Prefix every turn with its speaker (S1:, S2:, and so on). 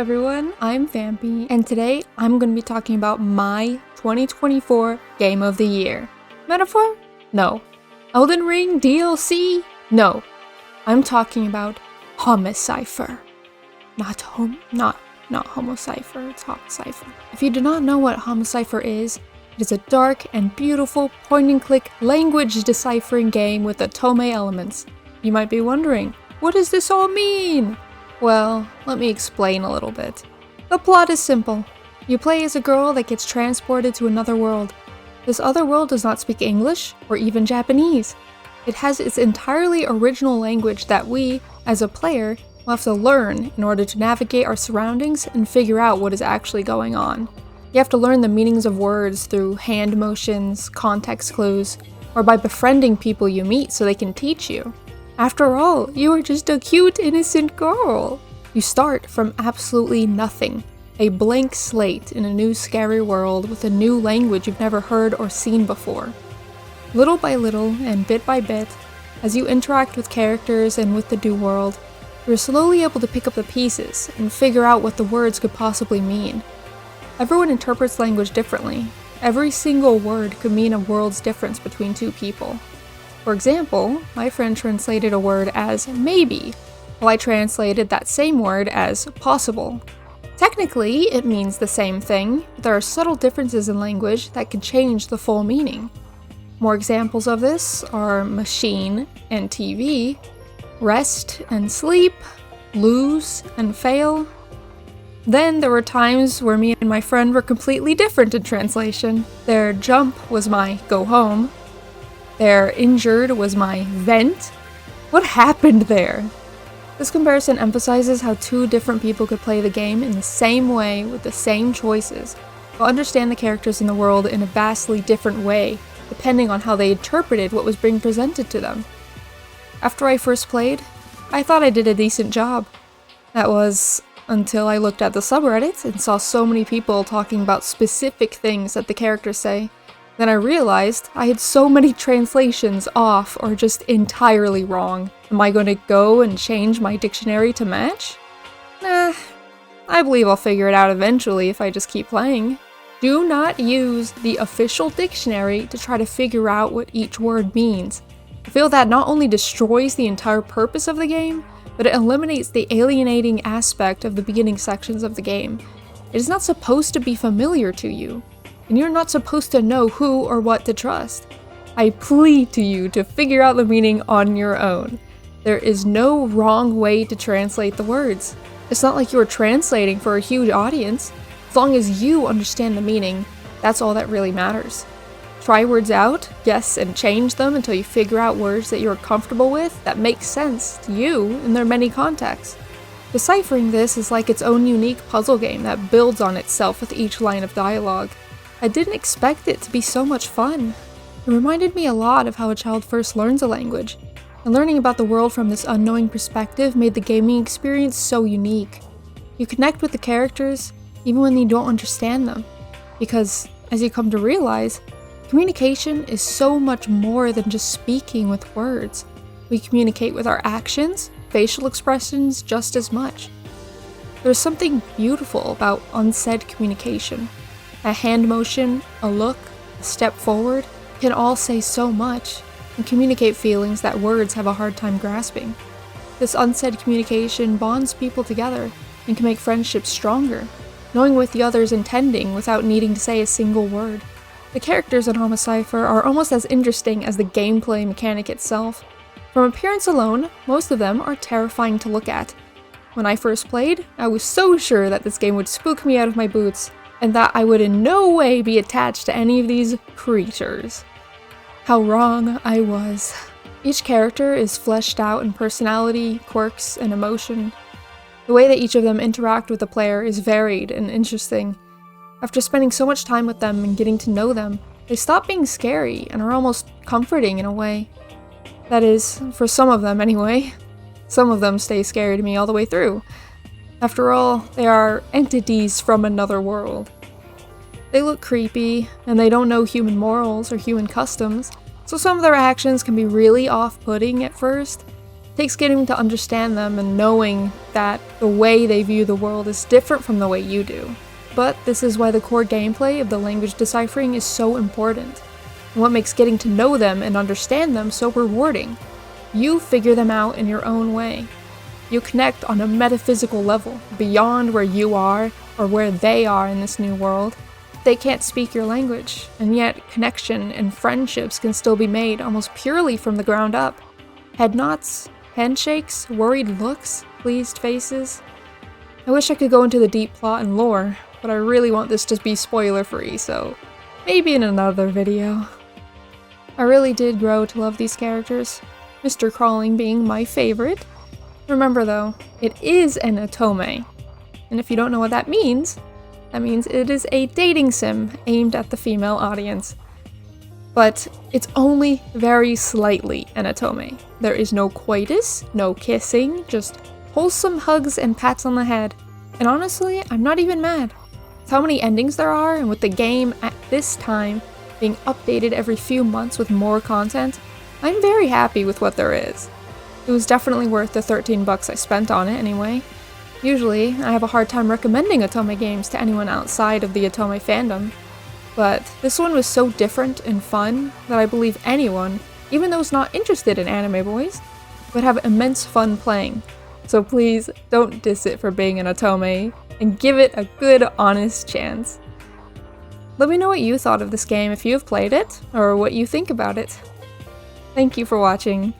S1: everyone, I'm Vampy, and today I'm going to be talking about my 2024 Game of the Year. Metaphor? No. Elden Ring DLC? No. I'm talking about Homicipher. Not Homicipher, it's Homicipher. If you do not know what Homicipher is, it is a dark and beautiful point-and-click language deciphering game with otome elements. You might be wondering, what does this all mean? Well, let me explain a little bit. The plot is simple. You play as a girl that gets transported to another world. This other world does not speak English or even Japanese. It has its entirely original language that we, as a player, will have to learn in order to navigate our surroundings and figure out what is actually going on. You have to learn the meanings of words through hand motions, context clues, or by befriending people you meet so they can teach you. After all, you are just a cute, innocent girl. You start from absolutely nothing, a blank slate in a new scary world with a new language you've never heard or seen before. Little by little, and bit by bit, as you interact with characters and with the new world, you're slowly able to pick up the pieces and figure out what the words could possibly mean. Everyone interprets language differently. Every single word could mean a world's difference between two people. For example, my friend translated a word as maybe, while I translated that same word as possible. Technically, it means the same thing, but there are subtle differences in language that can change the full meaning. More examples of this are machine and TV, rest and sleep, lose and fail. Then there were times where me and my friend were completely different in translation. Their jump was my go home. Their injured was my vent. What happened there? This comparison emphasizes how two different people could play the game in the same way with the same choices, but understand the characters in the world in a vastly different way, depending on how they interpreted what was being presented to them. After I first played, I thought I did a decent job. That was until I looked at the subreddit and saw so many people talking about specific things that the characters say. Then I realized I had so many translations off or just entirely wrong. Am I going to go and change my dictionary to match? Nah, I believe I'll figure it out eventually if I just keep playing. Do not use the official dictionary to try to figure out what each word means. I feel that not only destroys the entire purpose of the game, but it eliminates the alienating aspect of the beginning sections of the game. It is not supposed to be familiar to you, and you're not supposed to know who or what to trust. I plead to you to figure out the meaning on your own. There is no wrong way to translate the words. It's not like you are translating for a huge audience. As long as you understand the meaning, that's all that really matters. Try words out, guess and change them until you figure out words that you're comfortable with that make sense to you in their many contexts. Deciphering this is like its own unique puzzle game that builds on itself with each line of dialogue. I didn't expect it to be so much fun. It reminded me a lot of how a child first learns a language, and learning about the world from this unknowing perspective made the gaming experience so unique. You connect with the characters even when you don't understand them, because, as you come to realize, communication is so much more than just speaking with words. We communicate with our actions, facial expressions just as much. There's something beautiful about unsaid communication. A hand motion, a look, a step forward can all say so much and communicate feelings that words have a hard time grasping. This unsaid communication bonds people together and can make friendships stronger, knowing what the other's intending without needing to say a single word. The characters in Homicipher are almost as interesting as the gameplay mechanic itself. From appearance alone, most of them are terrifying to look at. When I first played, I was so sure that this game would spook me out of my boots, and that I would in no way be attached to any of these creatures. How wrong I was. Each character is fleshed out in personality, quirks, and emotion. The way that each of them interact with the player is varied and interesting. After spending so much time with them and getting to know them, they stop being scary and are almost comforting in a way. That is, for some of them anyway. Some of them stay scary to me all the way through. After all, they are entities from another world. They look creepy, and they don't know human morals or human customs, so some of their actions can be really off-putting at first. It takes getting to understand them and knowing that the way they view the world is different from the way you do. But this is why the core gameplay of the language deciphering is so important, and what makes getting to know them and understand them so rewarding. You figure them out in your own way. You connect on a metaphysical level, beyond where you are or where they are in this new world. They can't speak your language, and yet connection and friendships can still be made almost purely from the ground up. Head nods, handshakes, worried looks, pleased faces. I wish I could go into the deep plot and lore, but I really want this to be spoiler-free, so maybe in another video. I really did grow to love these characters, Mr. Crawling being my favorite. Remember though, it is an otome, and if you don't know what that means it is a dating sim aimed at the female audience. But it's only very slightly an otome. There is no coitus, no kissing, just wholesome hugs and pats on the head. And honestly, I'm not even mad. With how many endings there are, and with the game at this time being updated every few months with more content, I'm very happy with what there is. It was definitely worth the $13 I spent on it anyway. Usually, I have a hard time recommending otome games to anyone outside of the otome fandom, but this one was so different and fun that I believe anyone, even those not interested in anime boys, would have immense fun playing. So please, don't diss it for being an otome, and give it a good, honest chance. Let me know what you thought of this game if you have played it, or what you think about it. Thank you for watching.